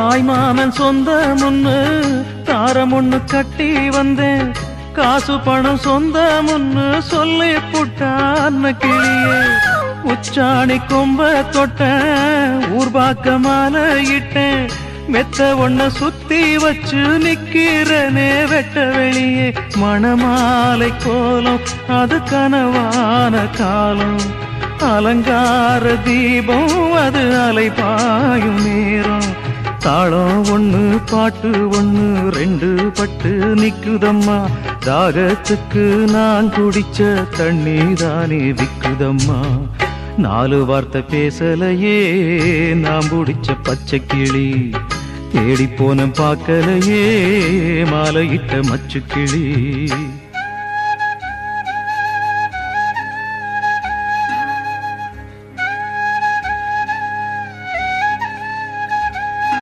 தாய் மாமன் சொந்த முன்னு தாரம் ஒண்ணு கட்டி வந்தேன். காசு பணம் சொந்த முன்னு சொல்லி புட்டான் கிளியே. உச்சாணி கொம்ப தொட்டேன், ஊர்பாக்க மாலை இட்டேன். மெத்த ஒண்ண சுத்தி வச்சு நிக்கிறனே வெட்ட வெளியே. மணமாலை கோலம் அது கனவான காலம். அலங்கார தீபம் அது அலைபாயும் நேரம். தாளம் ஒண்ணு பாட்டு ஒண்ணு ரெண்டு பட்டு நிக்குதம்மா. தாகத்துக்கு நான் குடிச்ச தண்ணி தானே விக்குதம்மா. நாலு வார்த்தை பேசலையே நான் பிடிச்ச பச்சை கிளி. தேடி போன பார்க்கலையே மாலையிட்ட மச்சு கிளி.